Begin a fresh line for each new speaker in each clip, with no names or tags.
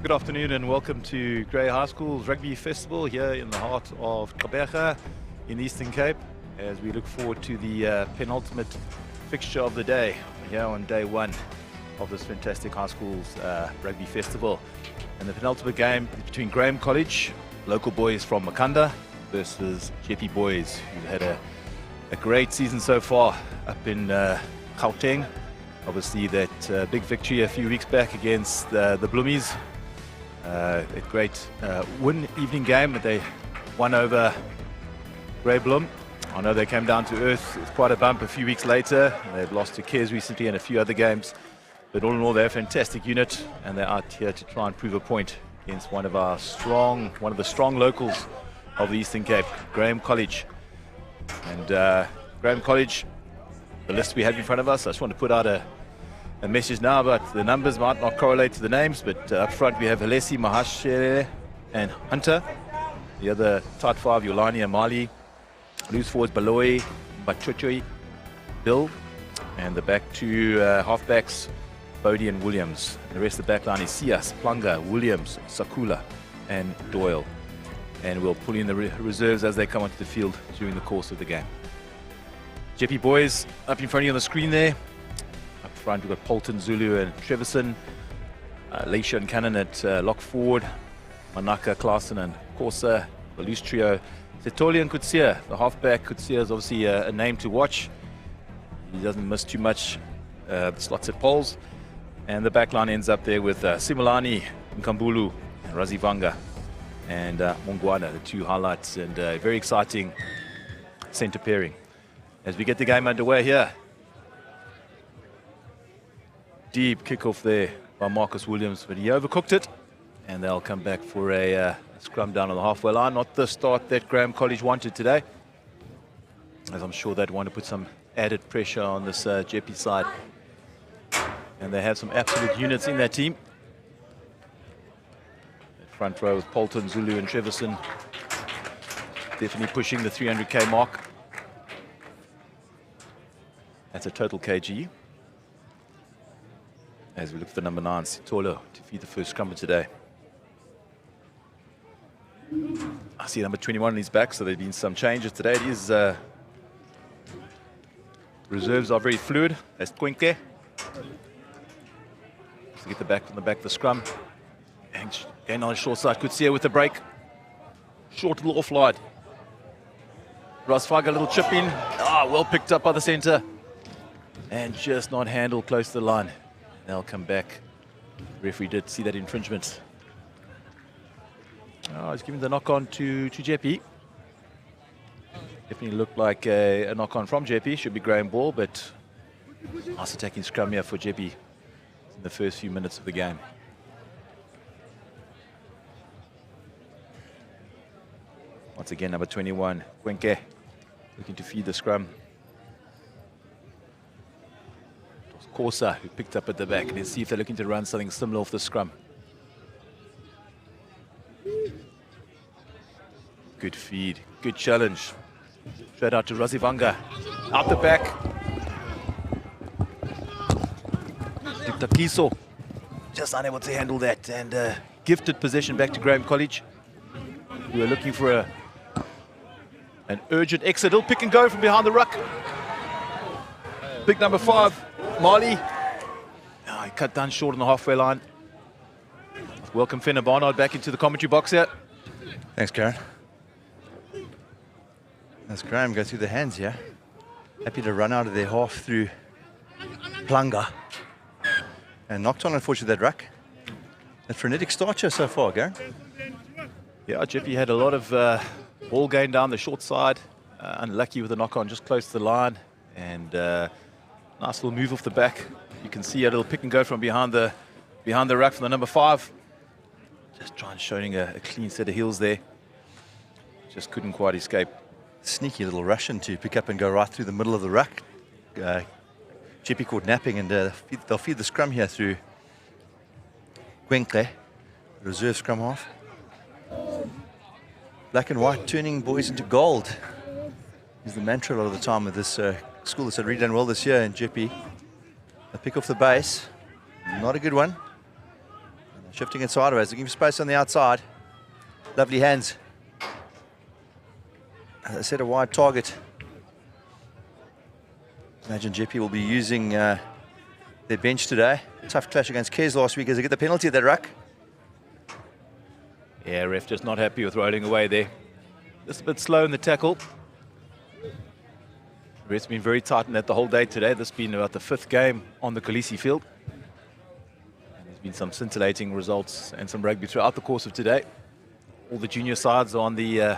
Good afternoon and welcome to Grey High School's Rugby Festival here in the heart of Gqeberha in the Eastern Cape, as we look forward to the penultimate fixture of the day here on day one of this fantastic high school's Rugby Festival. And the penultimate game is between Graeme College, local boys from Makanda, versus Jeppe Boys, who had a great season so far up in Gauteng. Obviously that big victory a few weeks back against the Bloomies. A great win evening game, but they won over Grey Bloem. I know they came down to earth. It's quite a bump a few weeks later. They've lost to Cares recently and a few other games. But all in all, they're a fantastic unit, and they're out here to try and prove a point against one of the strong locals of the Eastern Cape, Graeme College. And Graeme College, the list we have in front of us, I just want to put out a message now, but the numbers might not correlate to the names, but up front we have Halesi, Mahashere and Hunter. The other tight five, Yolani and Mali. Loose forwards, Baloi, Bachuchui, Bill. And the back two halfbacks, Bodie and Williams. The rest of the back line is Sias, Planga, Williams, Sakula and Doyle. And we'll pull in the reserves as they come onto the field during the course of the game. Jeppe Boys up in front of you on the screen there. Up front we've got Polton, Zulu and Treverson. Leisha and Cannon at lock forward. Manaka, Klaassen and Corsa. The loose trio, Setoli and Kutsia. The halfback, Kutsia, is obviously a name to watch. He doesn't miss too much slots at poles. And the back line ends up there with Simulani, Nkambulu, Razivanga and Mongwana, the two highlights, and very exciting centre pairing as we get the game underway here. Deep kickoff there by Marcus Williams, but he overcooked it, and they'll come back for a scrum down on the halfway line. Not the start that Graeme College wanted today, as I'm sure they'd want to put some added pressure on this Jeppe side. And they have some absolute units in their team. Front row with Polton, Zulu and Treverson definitely pushing the 300k mark. That's a total kg. As we look for number 9, Sitolo, to feed the first scrum of today. I see number 21 on his back, so there's been some changes today. It is reserves are very fluid. That's Quinke. To get the back from the back of the scrum. And on the short side, Kutsia with the break. Short little offload. Rasfaga, a little chip in. Well picked up by the centre. And just not handled close to the line. They'll come back. The referee did see that infringement. He's giving the knock-on to Jeppe. Definitely looked like a knock-on from Jeppe. Should be Graeme ball, but nice attacking scrum here for Jeppe in the first few minutes of the game. Once again, number 21, Quenke, looking to feed the scrum. It was Corsa who picked up at the back. Let's see if they're looking to run something similar off the scrum. Good feed, good challenge. Straight out to Razivanga. Out the back. Takiso just unable to handle that, and gifted possession back to Graeme College. We were looking for an urgent exit. He'll pick and go from behind the ruck. Big number 5, Mali. He cut down short on the halfway line. Welcome Fenner Barnard back into the commentary box here.
Thanks, Karen. As Graeme goes through the hands here. Happy to run out of their half through Planga. And knocked on, unfortunately, that ruck. A frenetic start here so far, Garen.
Yeah, Jeppe had a lot of ball gain down the short side. Unlucky with the knock-on just close to the line. And nice little move off the back. You can see a little pick and go from behind the ruck from the number 5. Just trying showing a clean set of heels there. Just couldn't quite escape.
Sneaky little Russian to pick up and go right through the middle of the ruck. Jeppe caught napping, and they'll feed the scrum here through Quenke, reserve scrum half. Black and white turning boys into gold is the mantra a lot of the time with this school that's really done well this year. And Jeppe, they pick off the base. Not a good one. Shifting it sideways, looking for space on the outside. Lovely hands. As I said, a wide target. Imagine Jeppe will be using their bench today. Tough clash against Kes last week as they get the penalty at that ruck.
Yeah, ref just not happy with rolling away there. Just a bit slow in the tackle. Ref's been very tight in that the whole day today. This has been about the 5th game on the Khaleesi field. And there's been some scintillating results and some rugby throughout the course of today. All the junior sides are on the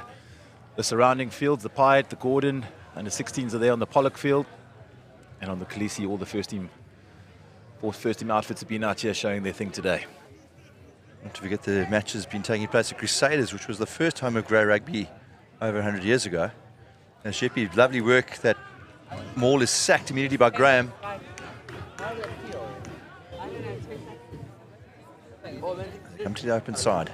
surrounding fields, the Pied, the Gordon, and the 16s are there on the Pollock field. And on the Khaleesi, all the first team outfits have been out here showing their thing today.
Not to forget the match has been taking place at Crusaders, which was the first home of grey rugby over 100 years ago. And Jeppe, lovely work. That maul is sacked immediately by Graeme. Come to the open side.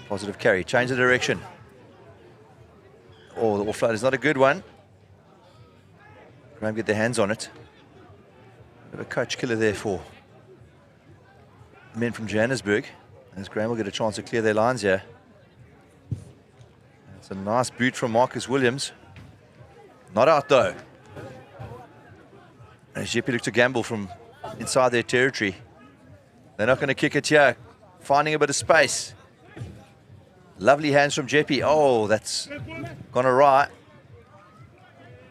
Positive carry, change the direction. Oh, the offload is not a good one. Graeme get their hands on it. Bit of a coach killer there for the men from Johannesburg. As Graeme will get a chance to clear their lines here. It's a nice boot from Marcus Williams. Not out though. As Jeppe look to gamble from inside their territory. They're not going to kick it here. Finding a bit of space. Lovely hands from Jeppe. Oh, that's gone awry.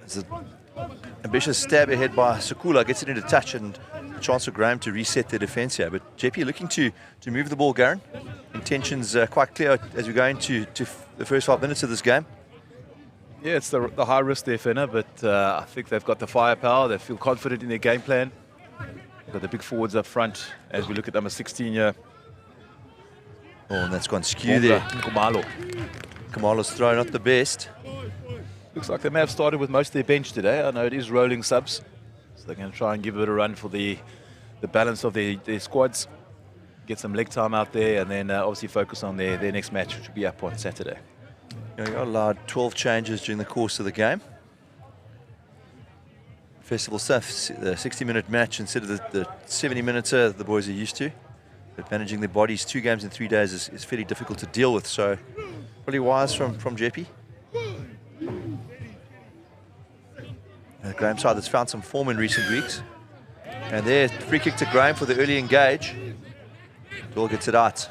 There's an ambitious stab ahead by Sekula. Gets it into touch and a chance for Graeme to reset their defence here. But Jeppe looking to move the ball, Garen. Intentions quite clear as we go into the first 5 minutes of this game.
Yeah, it's the high risk there, Fenner, but I think they've got the firepower. They feel confident in their game plan. They've got the big forwards up front as we look at number 16 here.
Oh, and that's gone skew there. Kamalo's throw not the best.
Looks like they may have started with most of their bench today. I know it is rolling subs, so they're going to try and give it a run for the balance of their squads. Get some leg time out there, and then obviously focus on their next match, which will be up on Saturday.
You got allowed 12 changes during the course of the game. Festival stuff, the 60-minute match instead of the 70-minute the boys are used to. But managing their bodies 2 games in 3 days is fairly difficult to deal with. So probably wise from Jeppe. Graeme side that's found some form in recent weeks. And there, free kick to Graeme for the early engage. Doyle gets it out.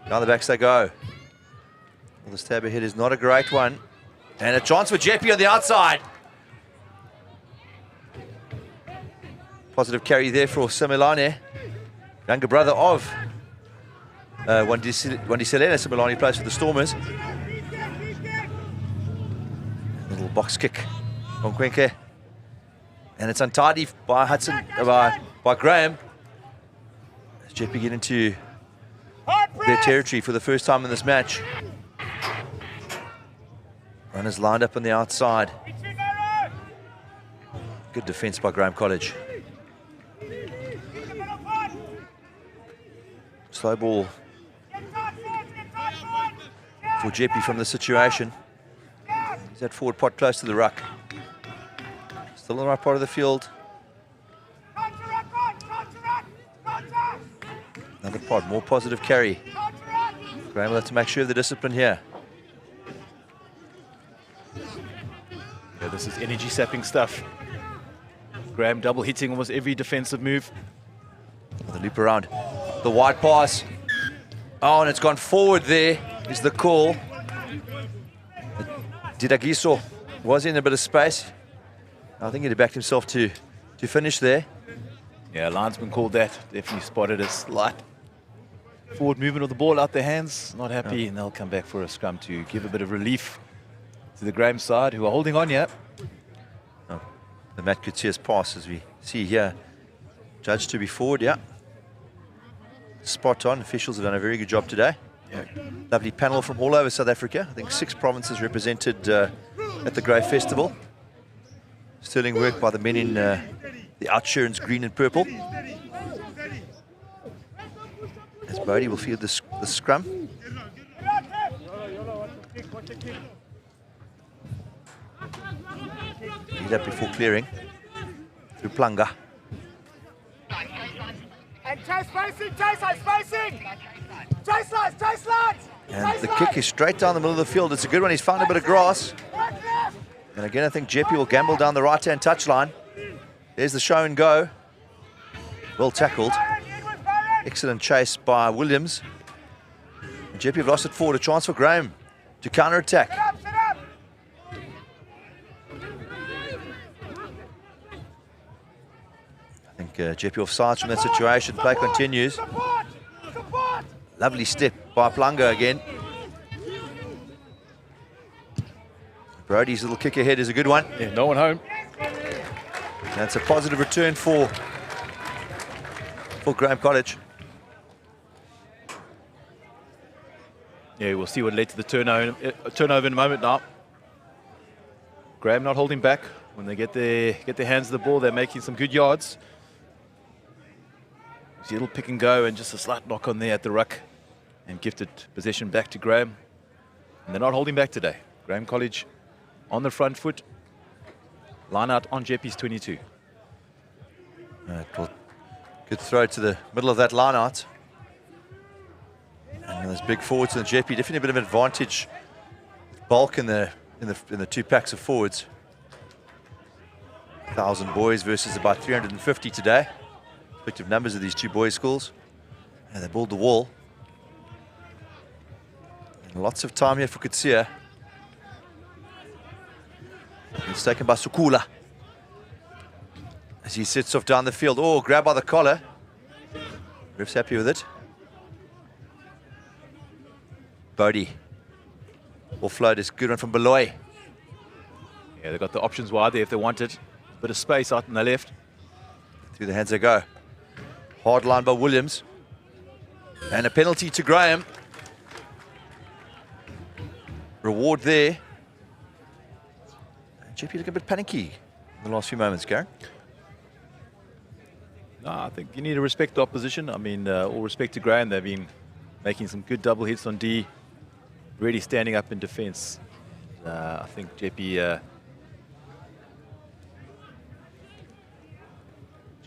Down the backs they go. Well, the stab ahead is not a great one. And a chance for Jeppe on the outside. Positive carry there for Similane. Younger brother of Wandiselena Similane, plays for the Stormers. Little box kick from Kwenke. And it's untidy by Hudson, by Graeme. As Jeppe get into their territory for the first time in this match. Runners lined up on the outside. Good defence by Graeme College. Slow ball for Jeppe from the situation. He's that forward pot close to the ruck. Still in the right part of the field. Another pod, more positive carry. Graeme will have to make sure of the discipline here.
Yeah, this is energy sapping stuff. Graeme double hitting almost every defensive move.
The loop around. The wide pass. Oh, and it's gone forward there, is the call. Didagiso was in a bit of space. I think he'd have backed himself to finish there.
Yeah, linesman called that. Definitely spotted a slight forward movement of the ball out their hands. Not happy, and they'll come back for a scrum to give a bit of relief to the Graeme side, who are holding on here.
Oh, the Matt Gutierrez pass, as we see here. Judged to be forward, yeah. Spot on. Officials have done a very good job today. Yeah. Lovely panel from all over South Africa. I think 6 provinces represented at the Grey Festival. Sterling work by the men in the outsurance green and purple. As Bodie will field the scrum. Lead up before clearing. Through Planga.
And chase spacing, chase line spacing! Chase lines, chase lines!
And the kick is straight down the middle of the field. It's a good one. He's found a bit of grass. And again, I think Jeppe will gamble down the right-hand touchline. There's the show and go. Well tackled. Excellent chase by Williams. And Jeppe have lost it forward. A chance for Graeme to counter-attack. I think Jeppe offsides from that situation. Play continues. Lovely step by Planga again. Brody's little kick ahead is a good one.
Yeah, no one home.
That's a positive return for Graeme College.
Yeah, we'll see what led to the turnover in a moment now. Graeme not holding back. When they get their hands on the ball, they're making some good yards. See a little pick and go and just a slight knock on there at the ruck and gifted possession back to Graeme. And they're not holding back today. Graeme College on the front foot. Line out on Jeppe's 22.
Good throw to the middle of that line out. And those big forwards in Jeppe, definitely a bit of an advantage. Bulk in the two packs of forwards. 1,000 boys versus about 350 today. Respective numbers of these two boys' schools. And they balled the wall. And lots of time here for Kutsia. It's taken by Sukula. As he sits off down the field. Oh, grab by the collar. Ref's happy with it. Bodie. Offload is good one from Beloy.
Yeah, they've got the options wide there if they want it. Bit of space out on the left.
Through the hands they go. Hard line by Williams. And a penalty to Graeme. Reward there. Jeppe looking a bit panicky in the last few moments, Gary.
No, I think you need to respect the opposition. I mean, all respect to Graeme. They've been making some good double hits on D. Really standing up in defence. I think Jeppe are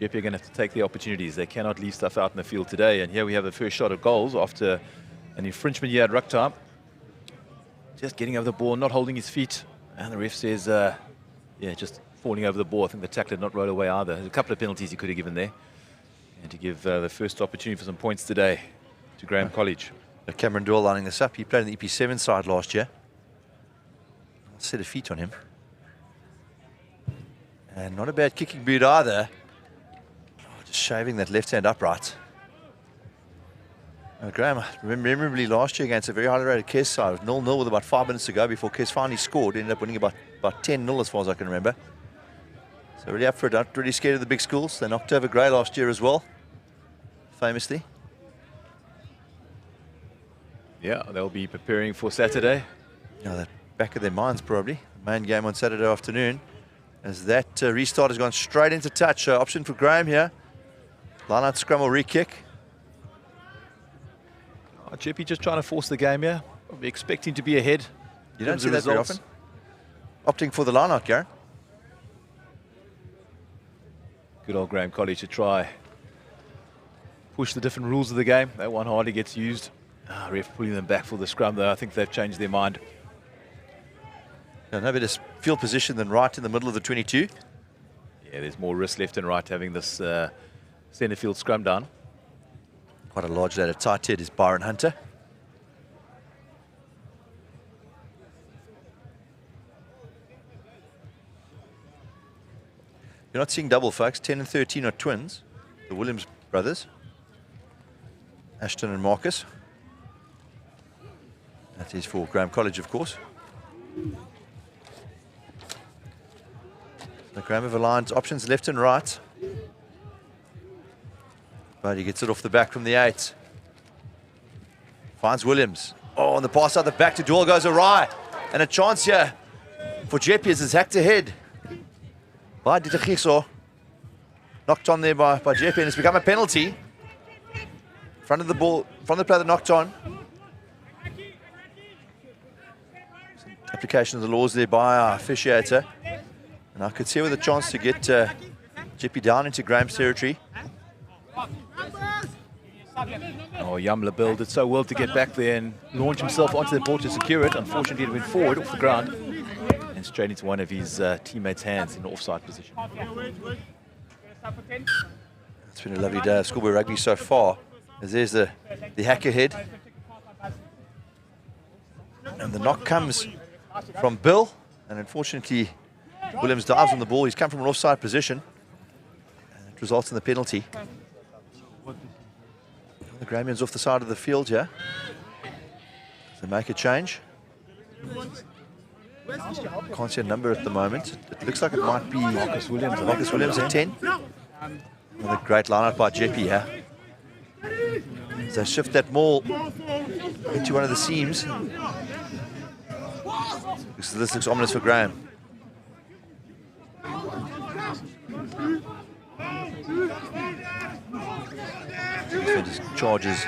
going to have to take the opportunities. They cannot leave stuff out in the field today. And here we have the first shot at goals after an infringement here at ruck time. Just getting over the ball, not holding his feet. And the ref says, yeah, just falling over the ball. I think the tackler did not roll away either. There's a couple of penalties he could have given there. And to give the first opportunity for some points today to Graeme College.
Cameron Doyle lining this up. He played in the EP7 side last year. A set of feet on him. And not a bad kicking boot either. Oh, just shaving that left hand upright. Graeme, memorably last year against a very highly rated Kes side, 0-0 with about 5 minutes to go before Kes finally scored. Ended up winning about 10-0 as far as I can remember. So really up for it, not really scared of the big schools. They knocked over Grey last year as well, famously.
Yeah, they'll be preparing for Saturday.
Yeah, that back of their minds probably. Main game on Saturday afternoon. As that restart has gone straight into touch. Option for Graeme here. Line out scrum or re-kick.
Jeppe just trying to force the game here. Probably expecting to be ahead.
You don't see that very often. Opting for the line out, Gary.
Good old Graeme College to try push the different rules of the game. That one hardly gets used. Ref pulling them back for the scrum though. I think they've changed their mind.
No better field position than right in the middle of the 22.
Yeah, there's more risk left and right having this centre field scrum down.
Quite a large lad at tight head is Byron Hunter. You're not seeing double, folks. 10 and 13 are twins. The Williams brothers. Ashton and Marcus. That is for Graeme College, of course. So Graeme have aligned options left and right. But he gets it off the back from the 8. Finds Williams. Oh, and the pass out the back to Doyle goes awry. And a chance here for Jeppe as it's hacked ahead by Ditagiso. Knocked on there by Jeppe, and it's become a penalty. Front of the ball, from the player that knocked on. Some application of the laws there by our officiator. And I could see with a chance to get Jeppe down into Graeme's territory.
Oh, Yamla Bill did so well to get back there and launch himself onto the ball to secure it. Unfortunately, it went forward off the ground and straight into one of his teammates' hands in the offside position.
It's been a lovely day of schoolboy rugby so far. As there's the hack ahead. And the knock comes from Bill. And unfortunately, Williams dives on the ball. He's come from an offside position. And it results in the penalty. The Graemians off the side of the field here. They make a change. Can't see a number at the moment. It looks like it might be Marcus Williams at 10. Another great line-out by Jeppe here. So shift that maul into one of the seams. This looks ominous for Graeme. Defenders charges.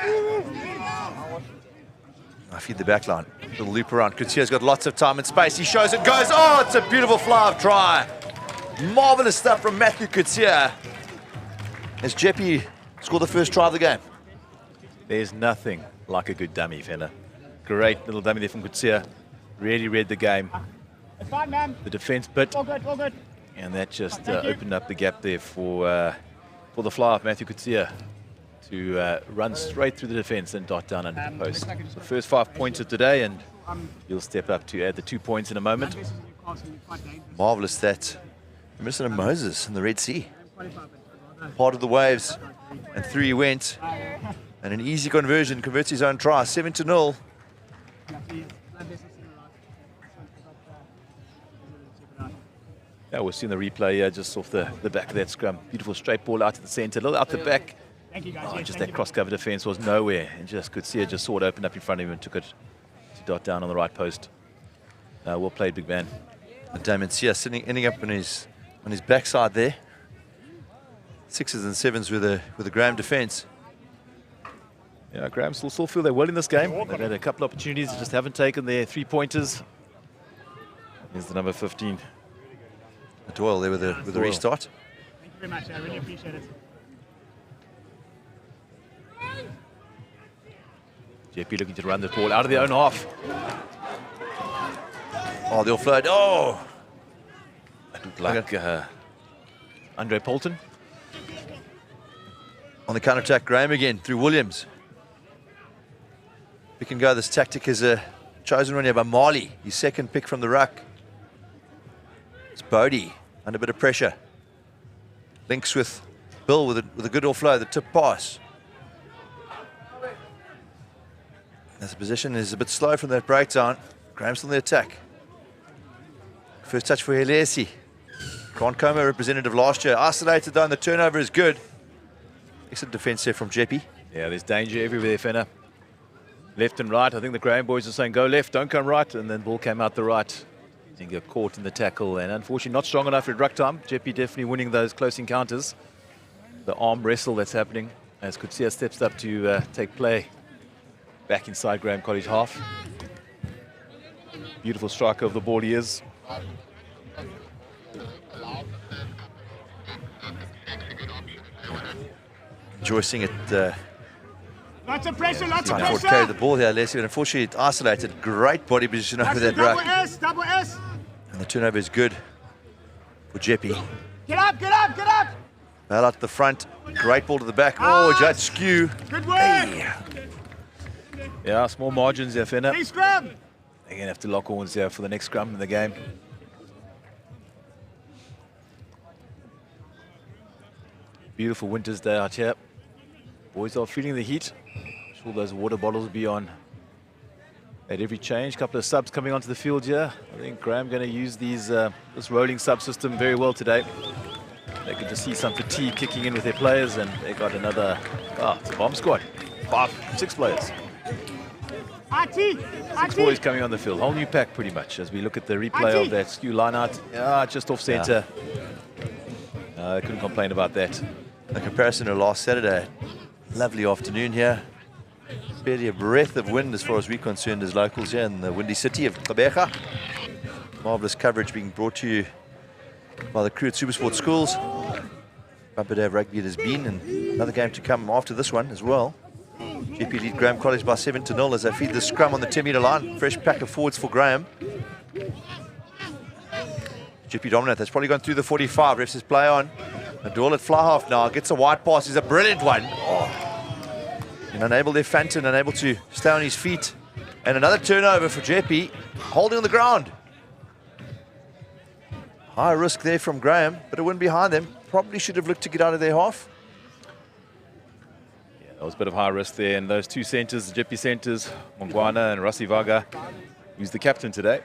I feed the back line. Little loop around. Kutsia's got lots of time and space. He shows it, goes. Oh, it's a beautiful fly-off try. Marvelous stuff from Matthew Kutsia. As Jeppe scored the first try of the game.
There's nothing like a good dummy, fella. Great little dummy there from Kutsia. Really read the game.
It's fine, man.
The defense bit.
All good, all good.
And that just opened up the gap there for the fly-off, Matthew Kutsia, to run straight through the defense and dot down under the post. So first 5 points of today, and he'll step up to add the 2 points in a moment.
Marvelous that Mr. Moses in the Red Sea. Part of the waves, and through he went. And an easy conversion, converts his own try, 7-0.
Yeah, we'll see in the replay just off the back of that scrum. Beautiful straight ball out to the centre, a little out the back. Oh, just that cross-cover defence was nowhere, and just could see it, just saw it open up in front of him and took it to dot down on the right post. Well played, big man.
And Damien Sia ending up on his backside there. 6s and 7s with a Graeme defence.
Yeah, Graeme still feel they're well in this game. They've had a couple of opportunities, just haven't taken their 3-pointers. Here's the number 15.
Doyle there with the restart.
Thank you very much. I really appreciate it.
Jeppe looking to run the ball out of their own half.
Oh, the offload. Oh!
That looked like Andre Polton.
On the counter-attack, Graeme again through Williams. Pick and go. This tactic is a chosen one here by Marley. His second pick from the ruck. It's Bodie under a bit of pressure. Links with Bill with a good offload, the tip pass. As the position is a bit slow from that breakdown, Graham's on the attack. First touch for Helesi. Grant Coma, representative last year. Isolated though, and the turnover is good. Excellent defence there from Jeppe.
Yeah, there's danger everywhere, Fenner. Left and right. I think the Graeme boys are saying, go left, don't come right. And then ball came out the right. Didn't get caught in the tackle. And unfortunately, not strong enough at ruck time. Jeppe definitely winning those close encounters. The arm wrestle that's happening as Kutsia steps up to take play back inside Graeme College half. Beautiful striker of the ball he is.
Enjoy seeing it.
Lots of pressure, lots of
Ford
pressure.
carried the ball here, Leslie, but unfortunately it isolated. Great body position over that
Double
ruck.
S, double S.
And the turnover is good for Jeppe.
Get up, get up, get up.
Ball out the front. Great ball to the back. Oh, Judge Skew.
Good work.
Hey.
Yeah, small margins there, Fenner.
Hey, scrum.
They're going to have to lock horns there for the next scrum in the game. Beautiful winter's day out here. Boys are feeling the heat. I'm sure those water bottles will be on at every change. Couple of subs coming onto the field here. I think Graeme going to use these this rolling sub system very well today. They could just see some fatigue kicking in with their players, and they got another, it's a bomb squad. 6 players. 6 boys coming on the field. Whole new pack pretty much as we look at the replay of that skew line out. Yeah, just off center. I couldn't complain about that.
In comparison to last Saturday, lovely afternoon here. Barely a breath of wind as far as we're concerned as locals here in the windy city of Gqeberha. Marvellous coverage being brought to you by the crew at Supersport Schools. Bumper day of rugby it has been, and another game to come after this one as well. Jeppe lead Graeme College by 7-0 as they feed the scrum on the 10-metre line. Fresh pack of forwards for Graeme. Jeppe dominant, that's probably gone through the 45. Refs his play on. Nadal at fly half now, gets a wide pass, is a brilliant one. Oh. And unable there, Fanton, unable to stay on his feet. And another turnover for Jeppe, holding on the ground. High risk there from Graeme, but it went behind them. Probably should have looked to get out of their half.
Yeah, that was a bit of high risk there. And those two centres, the Jeppe centres, Mongwana and Rassi Vaga, who's the captain today,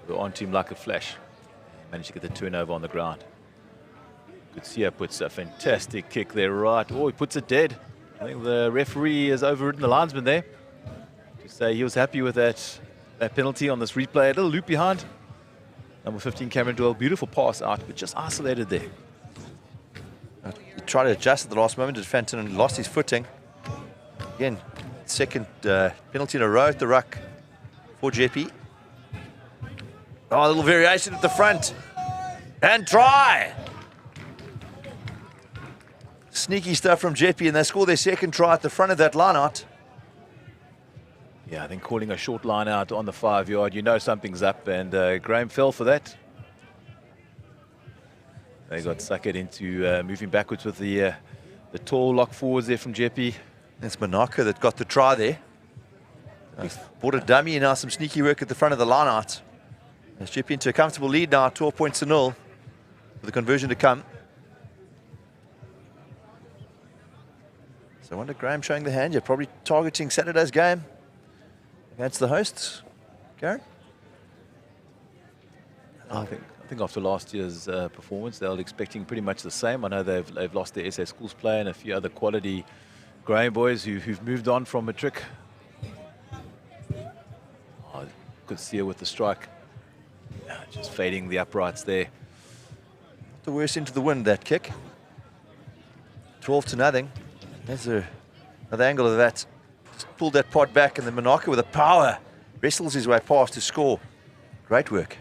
were on to him like a flash. Managed to get the turnover on the ground. Kutsia puts a fantastic kick there, right. Oh, he puts it dead. I think the referee has overridden the linesman there to say he was happy with that penalty on this replay. A little loop behind. Number 15, Cameron Doyle, beautiful pass out, but just isolated there.
He tried to adjust at the last moment, did Fanton, and lost his footing. Again, second penalty in a row at the ruck for Jeppe. Oh, a little variation at the front. And try! Sneaky stuff from Jeppe, and they score their second try at the front of that line-out.
Yeah, I think calling a short line out on the 5-yard, you know something's up, and Graeme fell for that. They got suckered into moving backwards with the tall lock forwards there from Jeppe.
That's Monaco that got the try there. Bought a dummy and now some sneaky work at the front of the line-out. As Jeppe into a comfortable lead now, 12 points to 0, with the conversion to come. So I wonder, Graeme showing the hand. You're probably targeting Saturday's game against the hosts, Karen?
I think after last year's performance, they're expecting pretty much the same. I know they've lost their SA Schools player and a few other quality Graeme boys who've moved on from Matric. Oh, good steer with the strike. Just fading the uprights there.
Not the worst into the wind, that kick. 12-0. There's another angle of that. Just pulled that pod back, and then Monaco with a power wrestles his way past to score. Great work.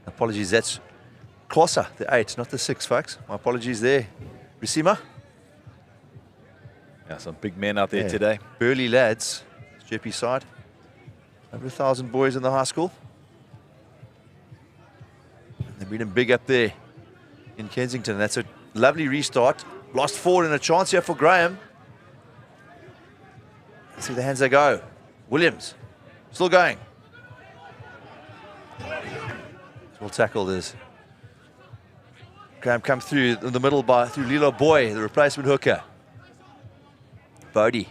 Apologies, that's Klossa, the 8, not the 6, folks. My apologies there. Risima.
Yeah, some big men out there today.
Burly lads. It's Jeppe's side. Over 1,000 boys in the high school. And they've been big up there in Kensington. That's a lovely restart. Lost forward and a chance here for Graeme. Let's see the hands they go. Williams, still going. Well tackled as Graeme comes through in the middle through Lilo Boy, the replacement hooker. Bodie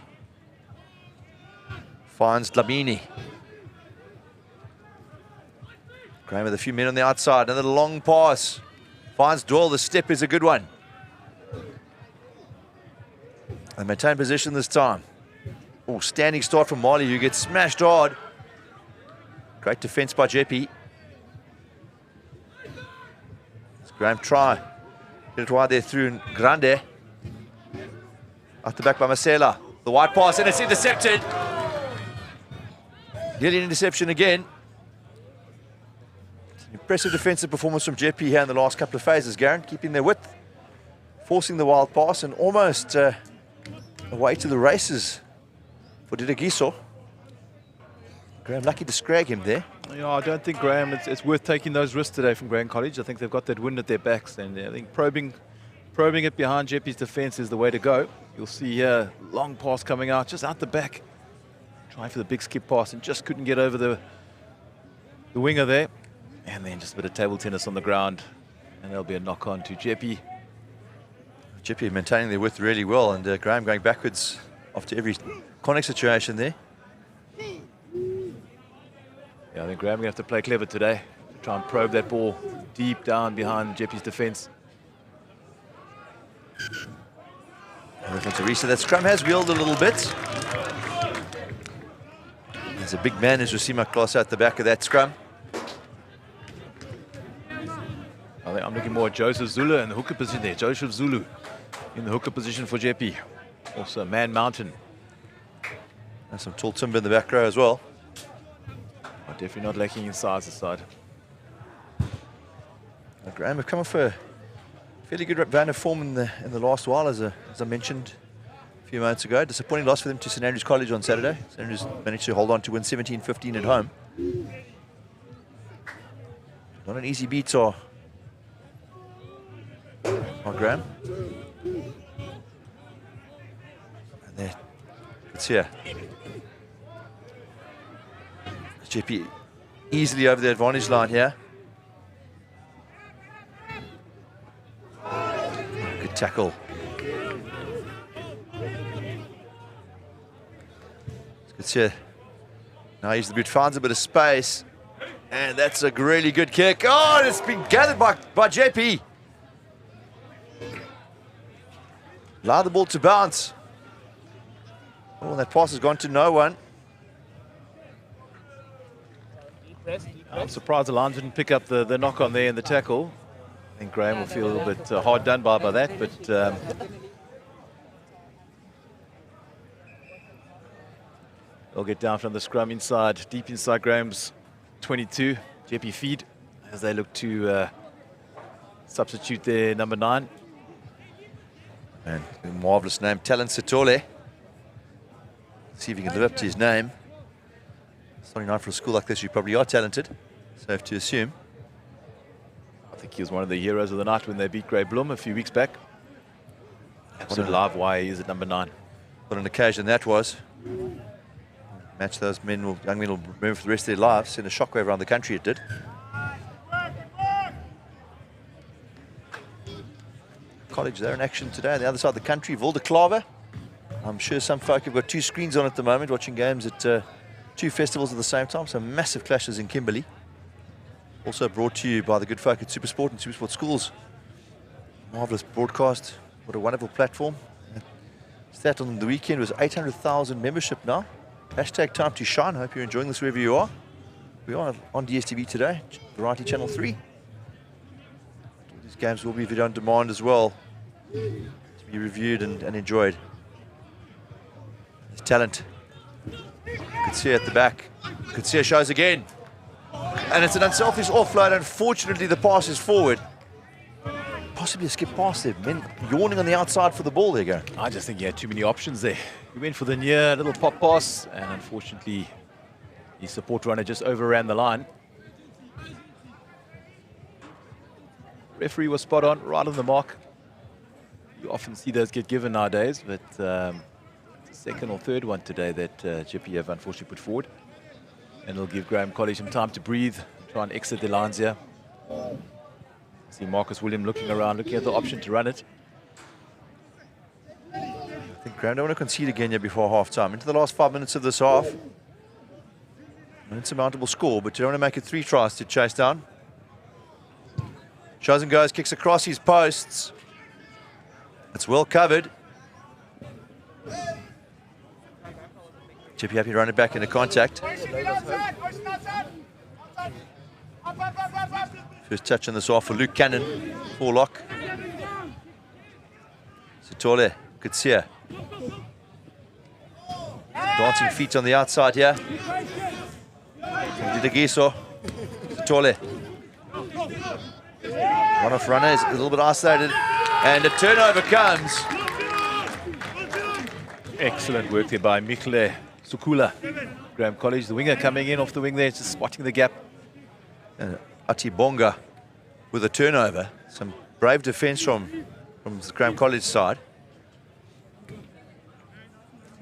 finds Dlamini. Graeme with a few men on the outside. Another long pass. Finds Doyle. The step is a good one. They maintain position this time. Oh, standing start from Marley, who gets smashed hard. Great defense by Jeppe. Graeme try. Get it wide there through Grande. Out the back by Marcela. The wide pass, and it's intercepted. Nearly an interception again. Impressive defensive performance from Jeppe here in the last couple of phases, Garen. Keeping their width, forcing the wild pass, and almost away to the races for Didagiso. Graeme lucky to scrag him there.
Yeah, I don't think Graeme, it's worth taking those risks today from Graeme College. I think they've got that wind at their backs, and I think probing it behind Jeppe's defense is the way to go. You'll see here, long pass coming out, just out the back. Trying for the big skip pass and just couldn't get over the winger there. And then just a bit of table tennis on the ground, and there'll be a knock on to Jeppe.
Jeppe maintaining their width really well, and Graeme going backwards after every connect situation there.
Yeah, I think Graeme going to have to play clever today to try and probe that ball deep down behind Jeppe's defense.
Teresa, that scrum has wheeled a little bit. There's a big man as Rosima Klossa at the back of that scrum.
I think I'm looking more at Joseph Zulu in the hooker position there. Joseph Zulu in the hooker position for Jeppe. Also Man Mountain.
And some tall timber in the back row as well.
Definitely not lacking in size this side.
Graeme have come off a fairly good round of form in the last while, as I mentioned few moments ago. Disappointing loss for them to St Andrews College on Saturday. St Andrews managed to hold on to win 17-15 at home. Not an easy beat, or Graeme. And there, it's here. Jeppe easily over the advantage line here. Good tackle. It's here. Now he's the boot, finds a bit of space. And that's a really good kick. Oh, and it's been gathered by Jeppe. Allow the ball to bounce. Oh, that pass has gone to no one.
I'm surprised the Lions didn't pick up the knock on there in the tackle. I think Graeme will feel a little bit hard done by that, but they'll get down from the scrum inside, deep inside Graeme's 22. Jeppe feed as they look to substitute their number 9.
And a marvellous name, Talent Sitole. See if he can live up to his name. Starting out for a school like this, you probably are talented, safe to assume.
I think he was one of the heroes of the night when they beat Grey Bloem a few weeks back. Absolute live why he is at number 9.
What an occasion that was. Match those young men will remember for the rest of their lives. Sent a shockwave around the country, it did. College there in action today on the other side of the country, Wildeklawe. I'm sure some folk have got 2 screens on at the moment, watching games at 2 festivals at the same time. So massive clashes in Kimberley. Also brought to you by the good folk at Supersport and Supersport Schools. Marvellous broadcast. What a wonderful platform. Stat on the weekend was 800,000 membership now. Hashtag time to shine. Hope you're enjoying this wherever you are. We are on DSTV today, Variety Channel 3. These games will be video on demand as well, to be reviewed and enjoyed. There's talent. You can see at the back. You can see it shows again. And it's an unselfish offload. Unfortunately, the pass is forward. Possibly a skip pass there. Men yawning on the outside for the ball there, Gary.
I just think he had too many options there. He went for the near little pop pass, and unfortunately, his support runner just overran the line. Referee was spot on, right on the mark. You often see those get given nowadays, but it's the second or third one today that Jeppe have unfortunately put forward. And it'll give Graeme College some time to breathe, try and exit the lines here. See Marcus William looking around, looking at the option to run it.
I think Graeme don't want to concede again here before half-time. Into the last 5 minutes of this half. An insurmountable score, but you don't want to make it 3 tries to chase down. Shows and goes, kicks across his posts. It's well covered. Jeppe happy to run it back into contact. First touch on this off for Luke Cannon, forelock. Sitole, Kutsia. Dancing feet on the outside here. Didagiso, Sitole. One-off runner is a little bit isolated, and a turnover comes.
Excellent work there by Mikle Sukula. Graeme College, the winger coming in off the wing there, just spotting the gap.
Atibonga with a turnover. Some brave defence from the Graeme College side. If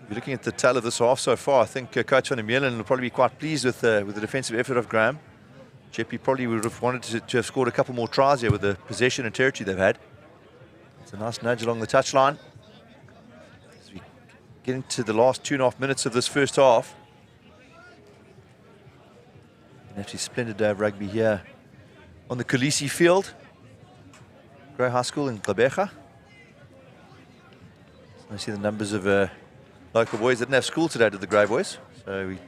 you're looking at the tail of this half so far, I think Coach van der Meulen will probably be quite pleased with the defensive effort of Graeme. Jeppe probably would have wanted to have scored a couple more tries here with the possession and territory they've had. It's a nice nudge along the touchline. As we get into the last 2.5 minutes of this first half. An absolutely splendid day of rugby here on the Khaleesi field. Grey High School in Gqeberha. I see the numbers of local boys that didn't have school today, did the Grey Boys. So we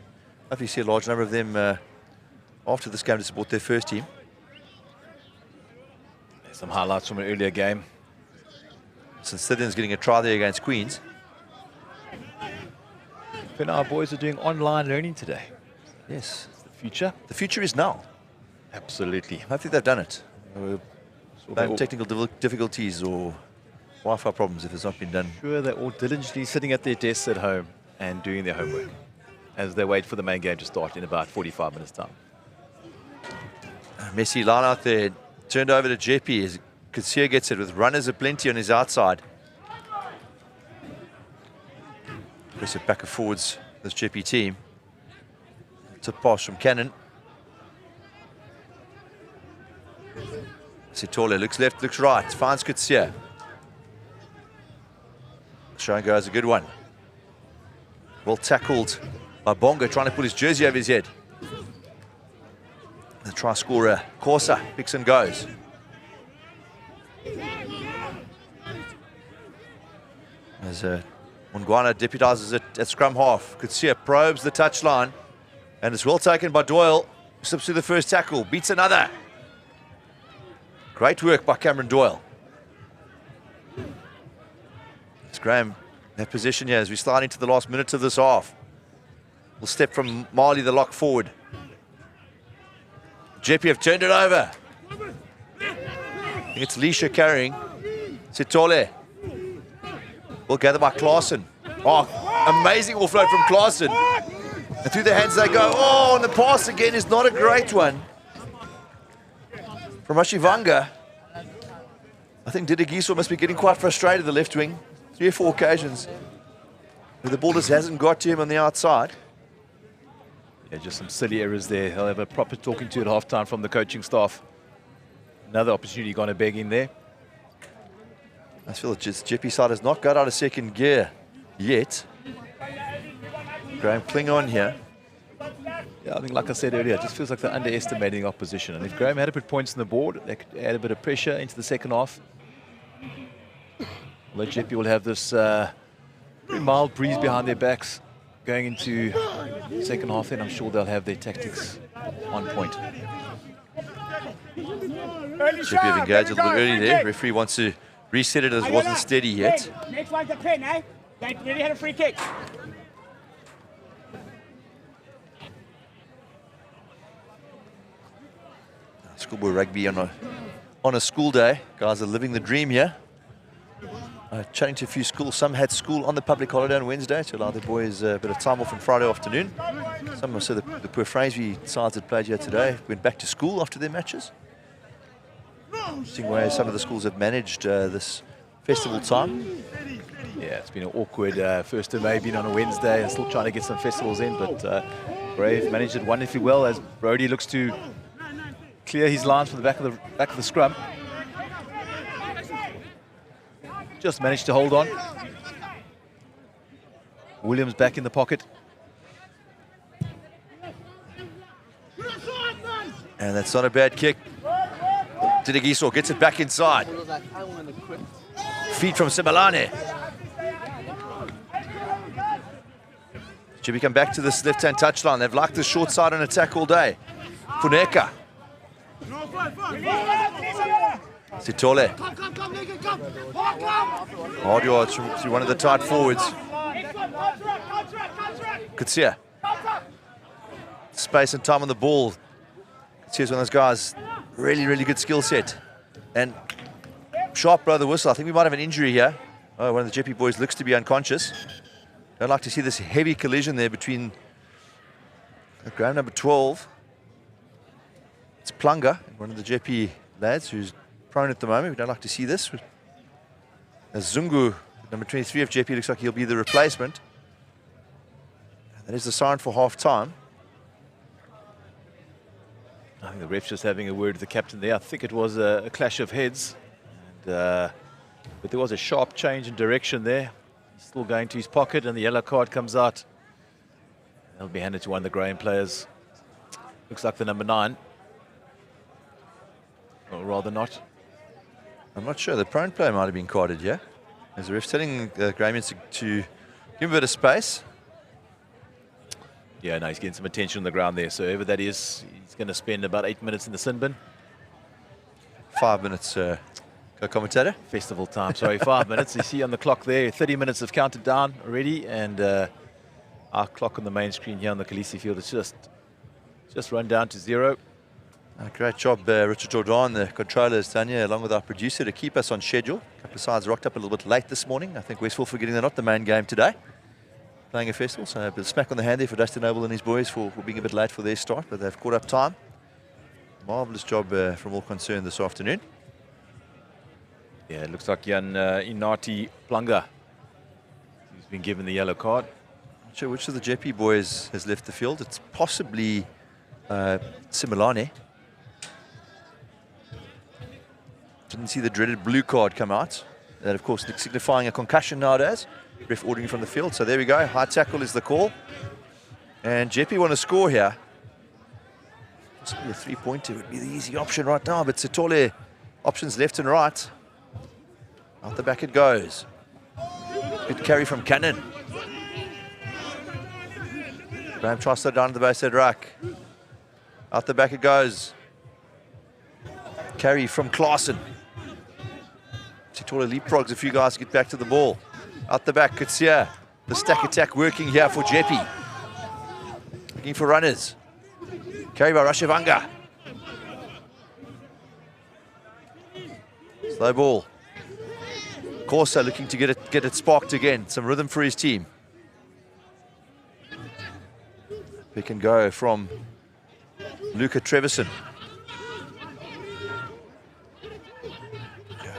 hopefully see a large number of them after this game to support their first team.
There's some highlights from an earlier game.
St Stithians getting a try there against Queens.
But our boys are doing online learning today.
Yes.
It's the future.
The future is now.
Absolutely.
Hopefully they've done it. No technical difficulties or Wi-Fi problems if it's not been done.
Sure, they're all diligently sitting at their desks at home and doing their homework as they wait for the main game to start in about 45 minutes' time.
Messy line out there, turned over to Jeppe as Kutsia gets it with runners aplenty on his outside. Press it back and forwards, this Jeppe team. It's a pass from Cannon. Sitole looks left, looks right, finds Kutsia. Show and go is a good one. Well tackled by Bonga, trying to put his jersey over his head. The try scorer, Corsa, picks and goes. As Mungwana deputises it at scrum half. Kutsia probes the touchline, and it's well taken by Doyle. Slips through the first tackle, beats another. Great work by Cameron Doyle. It's Graeme in position here as we slide into the last minute of this half. We'll step from Marley, the lock forward. Jeppe have turned it over. I think it's Leisha carrying. Sitole. Well gathered by Klaasen. Oh, amazing offload from Klaasen. And through the hands they go. Oh, and the pass again is not a great one. From Ashivanga. I think Didigiso must be getting quite frustrated, the left wing. 3 or 4 occasions where the ball just hasn't got to him on the outside.
Yeah, just some silly errors there. He'll have a proper talking to at halftime from the coaching staff. Another opportunity going to beg in there.
I feel that just Jeppe's side has not got out of second gear yet. Graeme cling on here.
Yeah, I think like I said earlier, it just feels like they're underestimating opposition. And if Graeme had to put points on the board, they could add a bit of pressure into the second half. Although Jeppe will have this very mild breeze behind their backs going into the second half, then I'm sure they'll have their tactics on point.
Jeppe have engaged a little bit early there. Referee wants to reset it as it wasn't steady yet.
Next one's a pin, eh? They really had a free kick.
Schoolboy rugby on a school day. Guys are living the dream here. Chatting to a few schools. Some had school on the public holiday on Wednesday to allow the boys a bit of time off on Friday afternoon. Some also the poor Fraserby sides that played here today went back to school after their matches. Interesting way some of the schools have managed this festival time.
Yeah, it's been an awkward 1st of May, been on a Wednesday and still trying to get some festivals in, but Brave managed it wonderfully well as Brody looks to clear his lines from the back of the scrum. Just managed to hold on. Williams back in the pocket.
And that's not a bad kick. Didigiso gets it back inside. Feed from Simalane. Should we come back to this left-hand touchline? They've liked the short side on attack all day. Funeka. Sitole. Hard yards through one of the tight forwards. Kutsia. Space and time on the ball. Kutsia's one of those guys, really, really good skill set. And sharp blow the whistle. I think we might have an injury here. Oh, one of the Jeppe boys looks to be unconscious. I'd like to see this heavy collision there between ground number 12. It's Planga, one of the Jeppe lads who's prone at the moment. We don't like to see this. As Zungu, number 23 of Jeppe, looks like he'll be the replacement. That is the sign for half-time.
I think the ref's just having a word with the captain there. I think it was a clash of heads. And, but there was a sharp change in direction there. He's still going to his pocket and the yellow card comes out. That'll be handed to one of the Graeme players. Looks like the number 9. Or rather not.
I'm not sure. The prone player might have been carded, yeah? As the ref's telling Graeme to give him a bit of space.
Yeah, no, he's getting some attention on the ground there. So whoever that is, he's going to spend about 8 minutes in the sin bin.
5 minutes, co-commentator.
Festival time, sorry, 5 minutes. You see on the clock there, 30 minutes have counted down already. And our clock on the main screen here on the Khaleesi field is just run down to 0.
Great job, Richard Jordan, the controller, is done here, along with our producer, to keep us on schedule. A couple of sides rocked up a little bit late this morning. I think Westfield forgetting they're not the main game today, playing a festival. So a bit of smack on the hand there for Dustin Noble and his boys for being a bit late for their start, but they've caught up time. Marvellous job from all concerned this afternoon.
Yeah, it looks like Jan Inati Planga. He's been given the yellow card.
Not sure which of the Jeppe boys has left the field. It's possibly Similane. Didn't see the dreaded blue card come out. That, of course, signifying a concussion nowadays. Ref ordering from the field. So there we go. High tackle is the call. And Jeppe want to score here. Possibly a three-pointer would be the easy option right now. But Sitole, options left and right. Out the back it goes. Good carry from Cannon. Graeme tries to slow down to the base head ruck. Out the back it goes. Carry from Klaassen. Sitole leapfrogs a few guys to get back to the ball. Out the back, Kutsia. The stack attack working here for Jeppe. Looking for runners. Carry by Rashavanga. Slow ball. Corsa looking to get it sparked again. Some rhythm for his team. Pick and go from Luca Trevisan.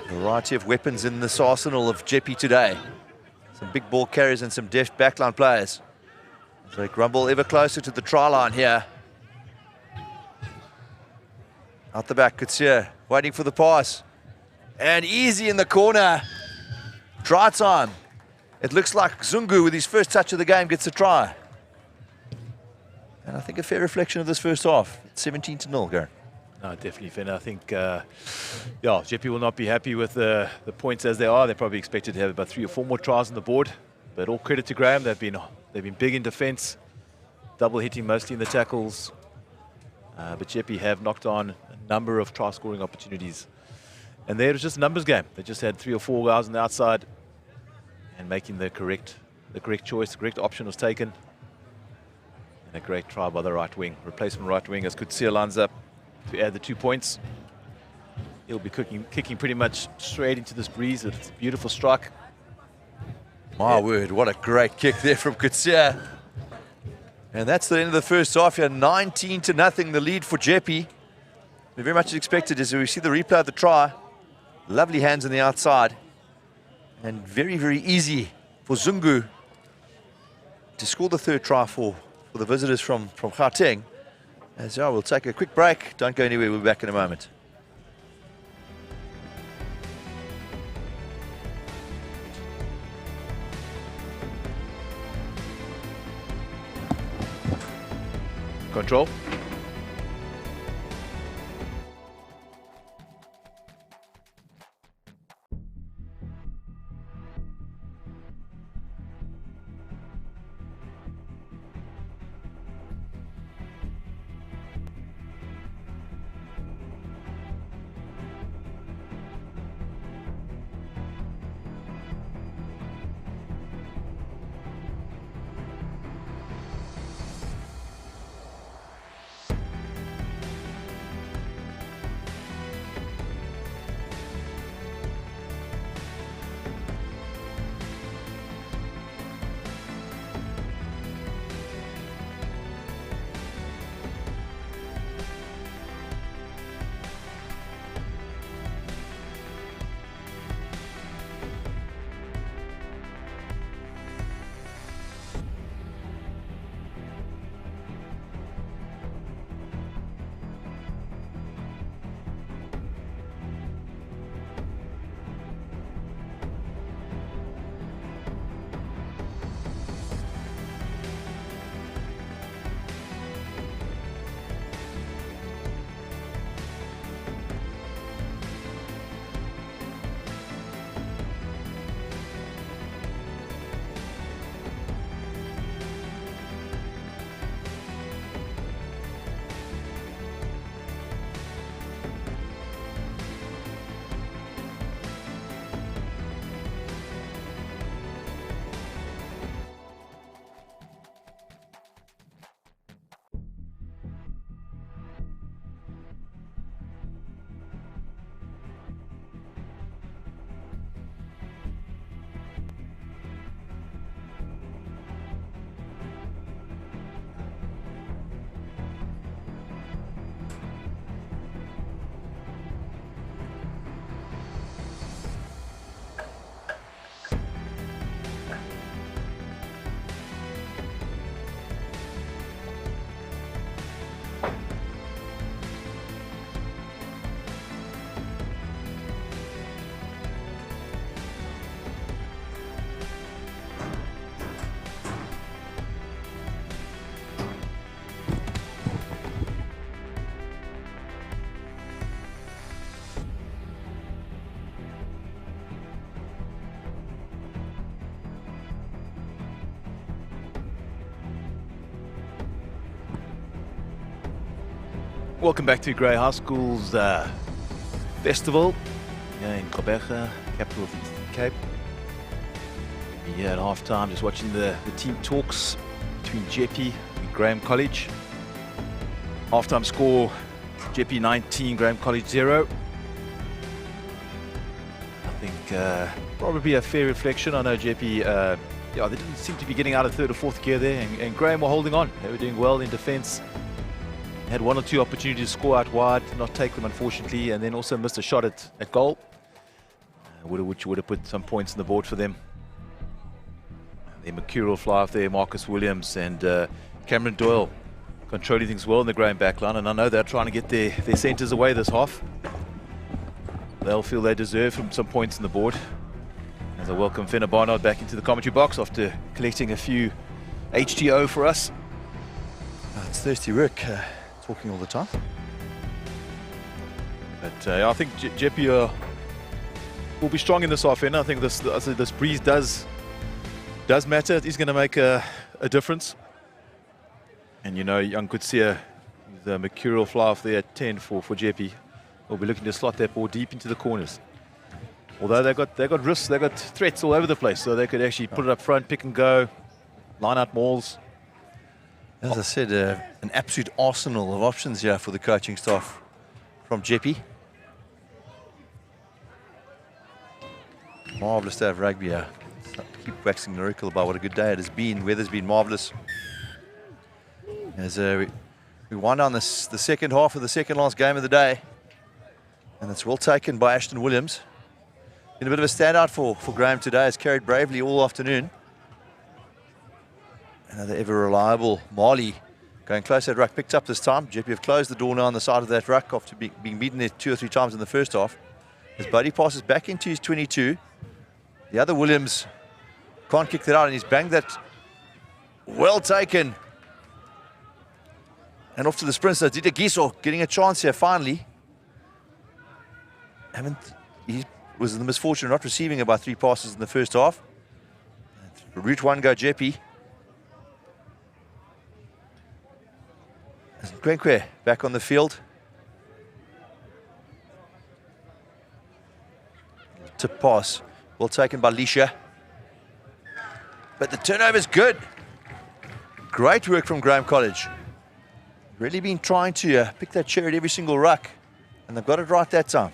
Variety of weapons in this arsenal of Jeppe today. Some big ball carriers and some deft backline players. They grumble ever closer to the try line here. Out the back, Kutsia waiting for the pass. And easy in the corner. Try time. It looks like Zungu, with his first touch of the game, gets a try. And I think a fair reflection of this first half. It's 17-0, Garen.
No, definitely, Finn. I think, Jeppe will not be happy with the points as they are. They're probably expected to have about 3 or 4 more tries on the board. But all credit to Graeme. They've been big in defence, double hitting mostly in the tackles. But Jeppe have knocked on a number of try-scoring opportunities. And there it was just a numbers game. They just had 3 or 4 guys on the outside and making the correct choice. The correct option was taken. And a great try by the right wing. Replacement right wing as Kutsia lines up to add the 2 points. He'll be kicking pretty much straight into this breeze. It's a beautiful strike.
My word, what a great kick there from Kutsia. And that's the end of the first half here. 19-0, the lead for Jeppe. We very much expected as we see the replay of the try. Lovely hands on the outside. And very, very easy for Zungu to score the third try for the visitors from Gauteng. As we'll take a quick break. Don't go anywhere, we'll be back in a moment.
Control. Welcome back to Grey High School's festival in Gqeberha, capital of the Eastern Cape. Here at half-time, just watching the team talks between Jeppe and Graeme College. Half-time score, Jeppe 19, Graeme College 0. I think probably a fair reflection. I know Jeppe, they didn't seem to be getting out of third or fourth gear there, and Graeme were holding on. They were doing well in defence. Had one or two opportunities to score out wide, not take them unfortunately, and then also missed a shot at goal, which would have put some points on the board for them. The mercurial fly off there, Marcus Williams and Cameron Doyle controlling things well in the Graeme backline, and I know they're trying to get their centres away this half. They'll feel they deserve some points on the board. As I welcome Fenner Barnard back into the commentary box after collecting a few HTO for us.
It's Thirsty Rick talking all the time.
But I think Jeppe will be strong in this half end. I think this breeze does matter. He's going to make a difference. And you know, young Kutsia, the mercurial fly off there at 10 for Jeppe, will be looking to slot that ball deep into the corners. Although they've got risks, they've got threats all over the place, so they could actually put it up front, pick and go, line out mauls.
As I said, an absolute arsenal of options here for the coaching staff from Jeppe. Marvellous to have rugby here. Keep waxing lyrical about what a good day it has been. Weather's been marvellous. As we wind down the second half of the second last game of the day. And it's well taken by Ashton Williams. Been a bit of a standout for Graeme today. Has carried bravely all afternoon. Another ever reliable Marley going close to that ruck, picked up this time. Jeppe have closed the door now on the side of that ruck after being beaten there 2 or 3 times in the first half. As Buddy passes back into his 22. The other Williams can't kick that out, and he's banged that well taken. And off to the sprint, so Dieter Giesel getting a chance here finally. He was in the misfortune of not receiving about 3 passes in the first half. Route 1 go Jeppe. Gwenkwe back on the field. Tip pass, well taken by Lisha. But the turnover's good. Great work from Graeme College. Really been trying to pick that cherry at every single ruck, and they've got it right that time.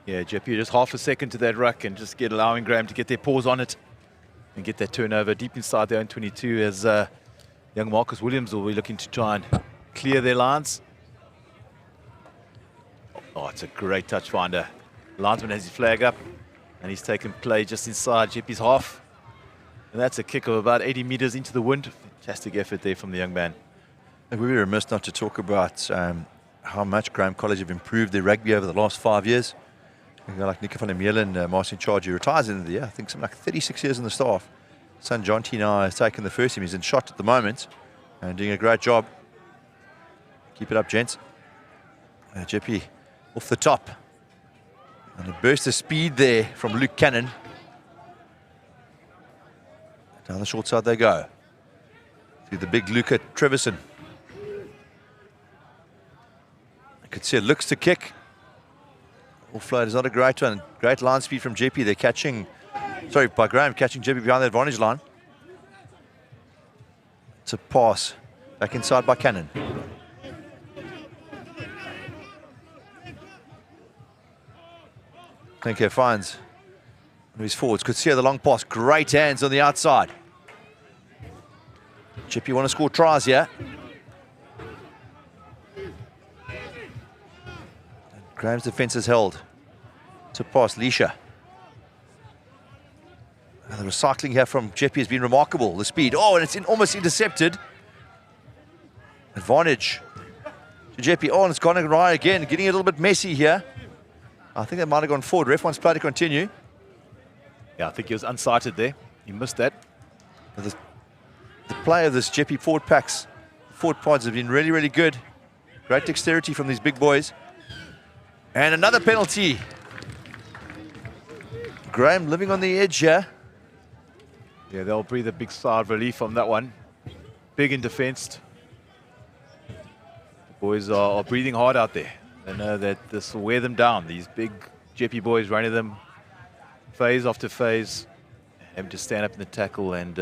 Yeah, Jeppe just half a second to that ruck and just allowing Graeme to get their paws on it and get that turnover deep inside their own 22 as young Marcus Williams will be looking to try and clear their lines. Oh, it's a great touch finder. Linesman has his flag up and he's taken play just inside Jeppe's half. And that's a kick of about 80 meters into the wind. Fantastic effort there from the young man.
And we'd be remiss not to talk about how much Graeme College have improved their rugby over the last 5 years. A guy like Nico van der Meulen, Martin Charge, who retires at the end of the year. I think something like 36 years in the staff. Son John T now has taken the first team. He's in shot at the moment and doing a great job. Keep it up, gents. Jeppe off the top. And a burst of speed there from Luke Cannon. Down the short side they go. To the big Luca Trevisan. I could see it looks to kick. Offload is not a great one. Great line speed from Jeppe. They're catching, by Graeme, catching Jeppe behind the advantage line. It's a pass. Back inside by Cannon. Klinker finds one of his forwards. Could see the long pass. Great hands on the outside. Jeppe want to score tries here. Graham's defence is held. To pass, Lisha. And the recycling here from Jeppe has been remarkable. The speed. Oh, and it's almost intercepted. Advantage to Jeppe. Oh, and it's gone awry again. Getting a little bit messy here. I think that might have gone forward. Ref wants play to continue.
Yeah, I think he was unsighted there. He missed that.
The play of this Jeppe forward packs, forward pods have been really, really good. Great dexterity from these big boys. And another penalty. Graeme living on the edge here.
Yeah, they'll breathe a big sigh of relief on that one. Big in defence. Boys are breathing hard out there. They know that this will wear them down. These big Jeppe boys running them phase after phase, having to stand up in the tackle and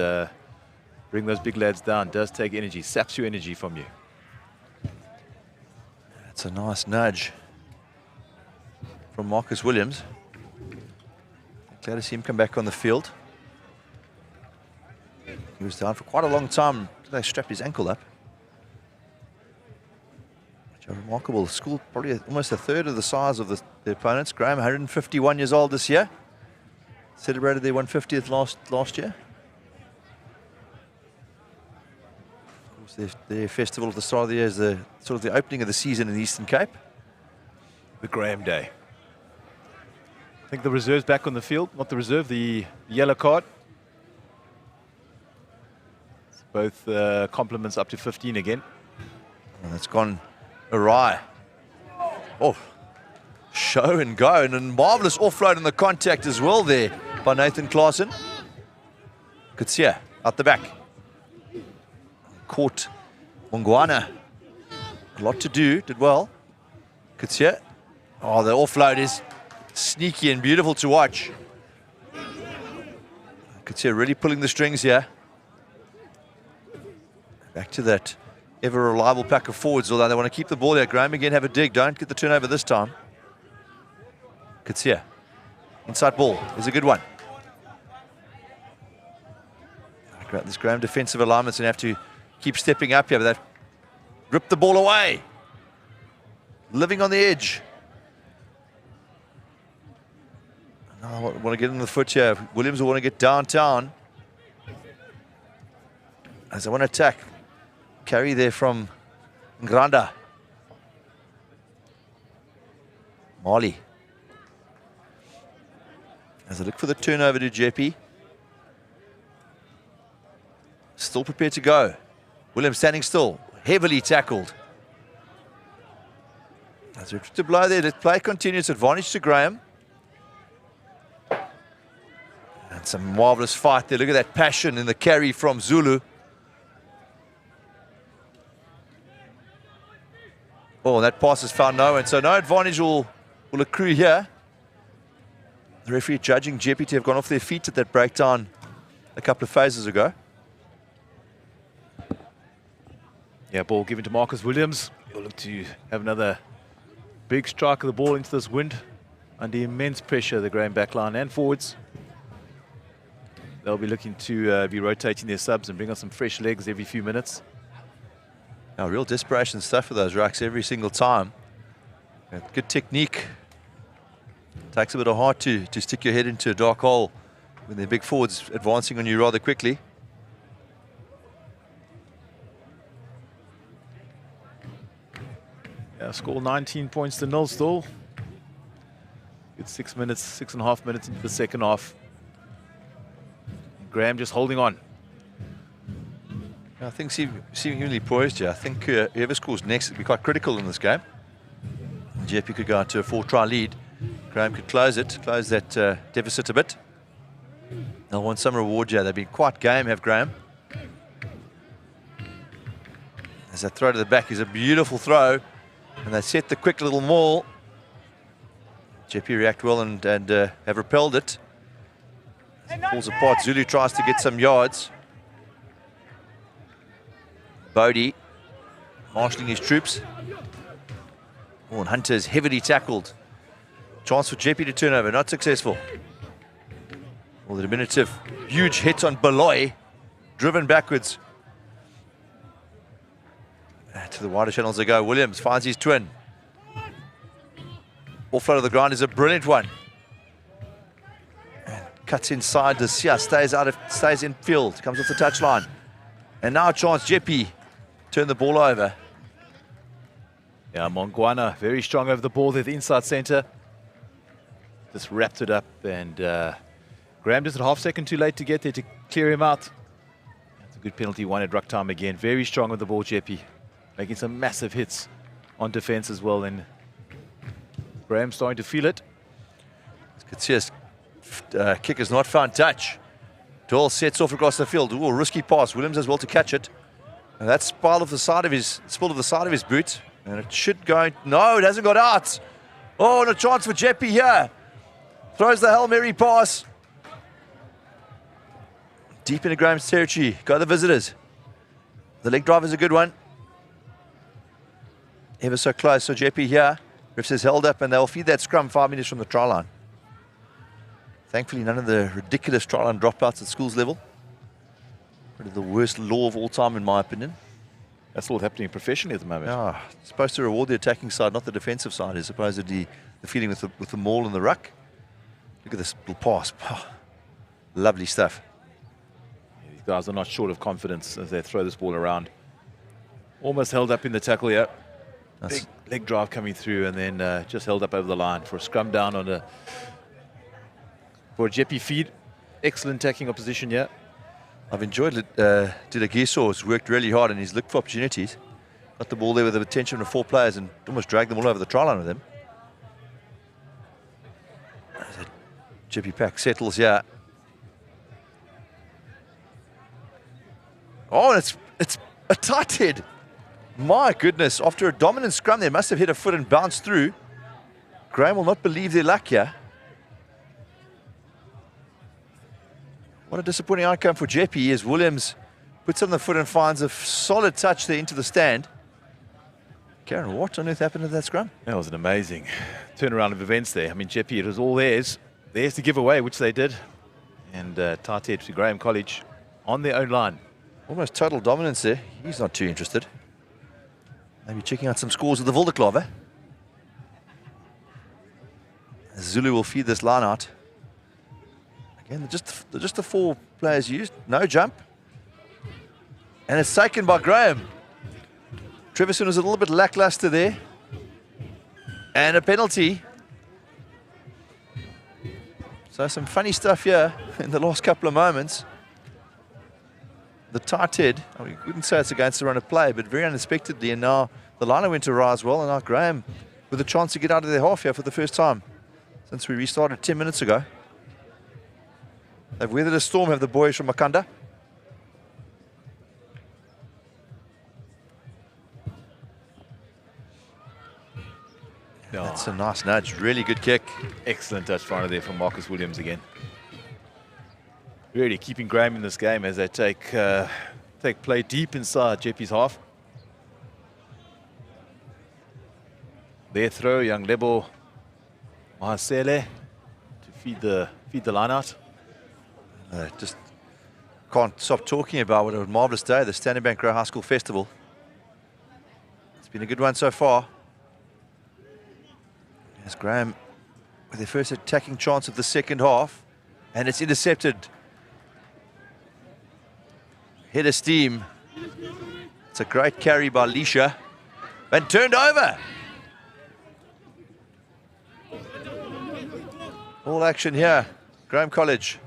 bring those big lads down. Does take energy, saps your energy from you.
That's a nice nudge from Marcus Williams. Glad to see him come back on the field. He was down for quite a long time. They strapped his ankle up. Which are remarkable. School probably almost a third of the size of the opponents. Graeme, 151 years old this year. Celebrated their 150th last year. Of course, their festival at the start of the year is the sort of the opening of the season in the Eastern Cape.
The Graeme Day. I think the reserve's back on the field. Not the reserve, the yellow card. It's both compliments up to 15 again.
And it's gone awry. Oh, show and go. And a marvellous offload in the contact as well there by Nathan Klaasen. Good see out the back. Caught Mongwana. A lot to do, did well. Good see. Oh, the offload is sneaky and beautiful to watch. Could see really pulling the strings here. Back to that ever reliable pack of forwards, although they want to keep the ball there. Graeme again have a dig. Don't get the turnover this time. Could see inside ball is a good one. This Graeme defensive alignment's going to have to keep stepping up here, but they've ripped the ball away. Living on the edge. I want to get in the foot here. Williams will want to get downtown. As I want to attack. Carry there from Ngranda. Mali. As I look for the turnover to Jeppe. Still prepared to go. Williams standing still. Heavily tackled. As we to blow there. Let play continues. Advantage to Graeme. And some marvellous fight there. Look at that passion in the carry from Zulu. Oh, that pass has found no one. So no advantage will accrue here. The referee judging Jeppe to have gone off their feet at that breakdown a couple of phases ago.
Yeah, ball given to Marcus Williams. He'll look to have another big strike of the ball into this wind. Under immense pressure, the Graeme backline and forwards. They'll be looking to be rotating their subs and bring on some fresh legs every few minutes.
Now, real desperation stuff for those rucks every single time. Good technique. Takes a bit of heart to stick your head into a dark hole when they're big forwards advancing on you rather quickly.
Yeah, score 19 points to 0 still. Good 6 minutes, 6.5 minutes into the second half. Graeme just holding on.
I think seemingly poised here. I think whoever scores next will be quite critical in this game. Jeppe could go into a 4-try lead. Graeme could close that deficit a bit. They'll want some reward here. They've been quite game, have Graeme. As that throw to the back is a beautiful throw. And they set the quick little maul. Jeppe react well and have repelled it. As it falls apart, Zulu tries to get some yards. Bodie marshalling his troops. Oh, and Hunter is heavily tackled. Chance for Jeppe to turn over, not successful. Well, the diminutive, huge hit on Beloy, driven backwards. To the wider channels they go. Williams finds his twin. Offload of the ground is a brilliant one. And cuts inside the Sia, stays in field, comes off the touchline. And now a chance, Jeppe turn the ball over.
Yeah, Mongwana very strong over the ball there, the inside centre. Just wrapped it up, and Graeme just a half second too late to get there to clear him out. That's a good penalty, one at ruck time again. Very strong with the ball, Jeppe. Making some massive hits on defence as well, and Graeme starting to feel it.
Katsia's kick has not found touch. Doyle sets off across the field. Ooh, risky pass. Williams as well to catch it. And that's spilled of the side of his boot. And it should go, no, it hasn't got out. Oh, and a chance for Jeppe here. Throws the Hail Mary pass. Deep into Graeme's territory. Go the visitors. The leg drive is a good one. Ever so close. So Jeppe here. Ref says held up, and they'll feed that scrum 5 minutes from the try line. Thankfully, none of the ridiculous try line dropouts at schools level. Probably the worst law of all time, in my opinion.
That's all happening professionally at the moment.
Yeah, it's supposed to reward the attacking side, not the defensive side, as opposed to the feeding with the maul and the ruck. Look at this little pass. Oh, lovely stuff.
Yeah, these guys are not short of confidence as they throw this ball around. Almost held up in the tackle here. Big leg drive coming through, and then just held up over the line for a scrum down on for a Jeppe feed. Excellent tackling opposition here.
I've enjoyed it. Didagiso has worked really hard and he's looked for opportunities. Got the ball there with the attention of 4 players and almost dragged them all over the try line with him. Jeppe Pack settles here. Oh, and it's a tight head. My goodness, after a dominant scrum, they must have hit a foot and bounced through. Graeme will not believe their luck here. What a disappointing outcome for Jeppe as Williams puts on the foot and finds a solid touch there into the stand. Karen, what on earth happened to that scrum?
That was an amazing turnaround of events there. I mean, Jeppe, it was all theirs to give away, which they did. And tight head to Graeme College on their own line.
Almost total dominance there. He's not too interested. Maybe checking out some scores of the Wilderklove. Zulu will feed this line out. Again, just the 4 players used. No jump. And it's taken by Graeme. Treverson was a little bit lackluster there. And a penalty. So some funny stuff here in the last couple of moments. The tight head, I mean, you wouldn't say it's against the run of play, but very unexpectedly. And now the liner went awry as well. And now Graeme with a chance to get out of their half here for the first time since we restarted 10 minutes ago. They've weathered a storm, have the boys from Makanda.
Oh.
That's a nice nudge. Really good kick.
Excellent touch final there from Marcus Williams again. Really keeping Graeme in this game as they take play deep inside Jeppe's half. Their throw, young Lebo Mahasele to feed the line out.
Just can't stop talking about what a marvellous day, the Standing Bank Row High School Festival. It's been a good one so far. Here's Graeme with their first attacking chance of the second half. And it's intercepted. Head of steam. It's a great carry by Lisha. And turned over. All action here. Graeme College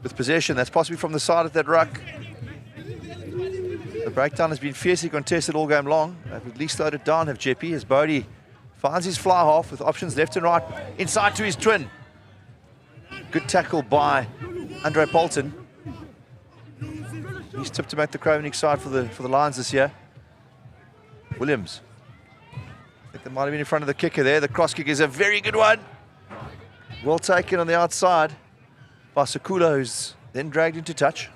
with possession. That's possibly from the side of that ruck. The breakdown has been fiercely contested all game long. They've at least slowed it down, have Jeppe, as Bodie finds his fly half with options left and right. Inside to his twin. Good tackle by Andre Polton. He's tipped to make the Cravening side for the Lions this year. Williams. I think they might have been in front of the kicker there. The cross kick is a very good one. Well taken on the outside by Sekula, who's then dragged into touch.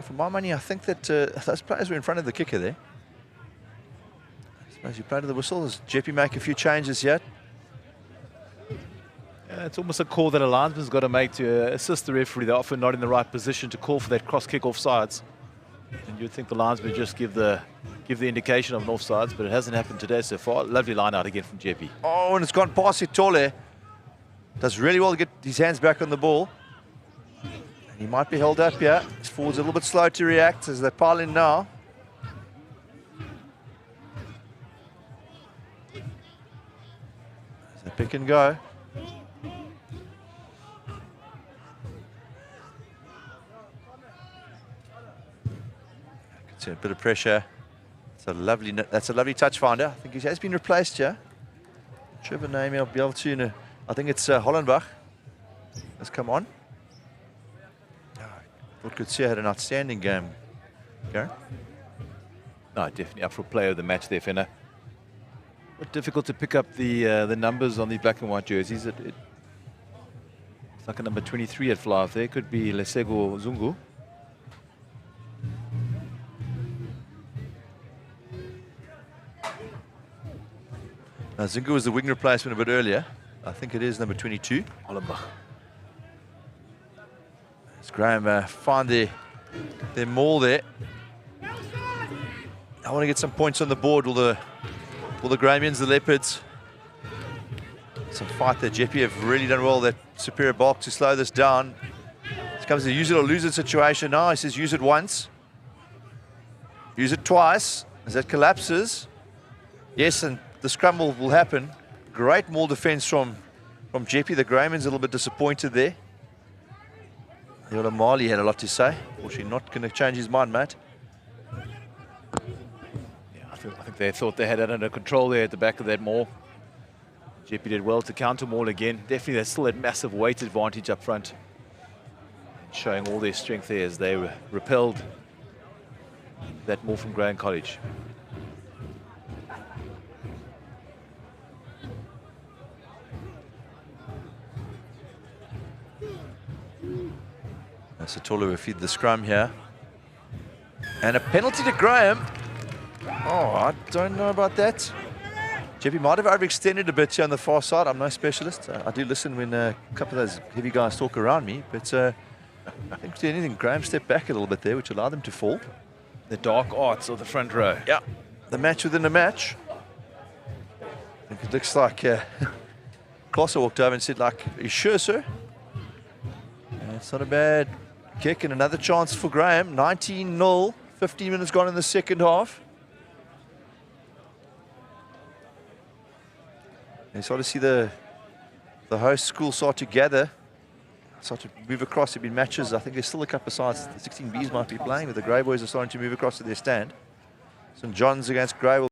For my money, I think that those players were in front of the kicker there. I suppose you play to the whistle. Does Jeppe make a few changes yet?
Yeah, it's almost a call that a linesman's got to make to assist the referee. They're often not in the right position to call for that cross kick offsides. And you'd think the linesman just give the indication of an offsides, but it hasn't happened today so far. Lovely line out again from Jeppe.
Oh, and it's gone past Itole. Does really well to get his hands back on the ball. And he might be held up here. His forward's a little bit slow to react as they pile in now. As they pick and go. A bit of pressure. That's a lovely touch finder. I think he has been replaced here. Not sure of a name I'll be able to. I think it's Hollenbach. Let's come on. I thought Kutsia had an outstanding game. Garen?
No, definitely up for player of the match there, Fenner. But difficult to pick up the numbers on the black and white jerseys. It's like a number 23 at fly off there. Could be Lesego Zungu.
Now, Zungu was the wing replacement a bit earlier. I think it is number 22.
Hollenbach.
As Graeme find their maul there. I want to get some points on the board. Will the Graemians, the Leopards, some fight there. Jeppe have really done well, that superior bulk, to slow this down. This comes a use it or lose it situation now. He says use it once. Use it twice. As that collapses. Yes, and the scrum will happen. Great maul defense from Jeppe. The Graemians a little bit disappointed there. Yola Marley had a lot to say. Unfortunately, not going to change his mind, mate.
I think they thought they had it under control there at the back of that maul. Jeppe did well to counter maul again. Definitely there's still that massive weight advantage up front. Showing all their strength there as they repelled that maul from Graeme College.
Satolo will feed the scrum here. And a penalty to Graeme. Oh, I don't know about that. Jeppe might have overextended a bit here on the far side. I'm no specialist. I do listen when a couple of those heavy guys talk around me. But I think to anything, Graeme stepped back a little bit there, which allowed them to fall.
The dark arts of the front row.
Yeah, the match within a match. I think it looks like Klosser walked over and said, like, are you sure, sir? It's not a bad kick, and another chance for Graeme. 19-0, 15 minutes gone in the second half. You start to see the host school start to gather, start to move across. There have been matches. I think there's still a couple of sides. The 16Bs might be playing, but the Grey Boys are starting to move across to their stand. St John's against Grey will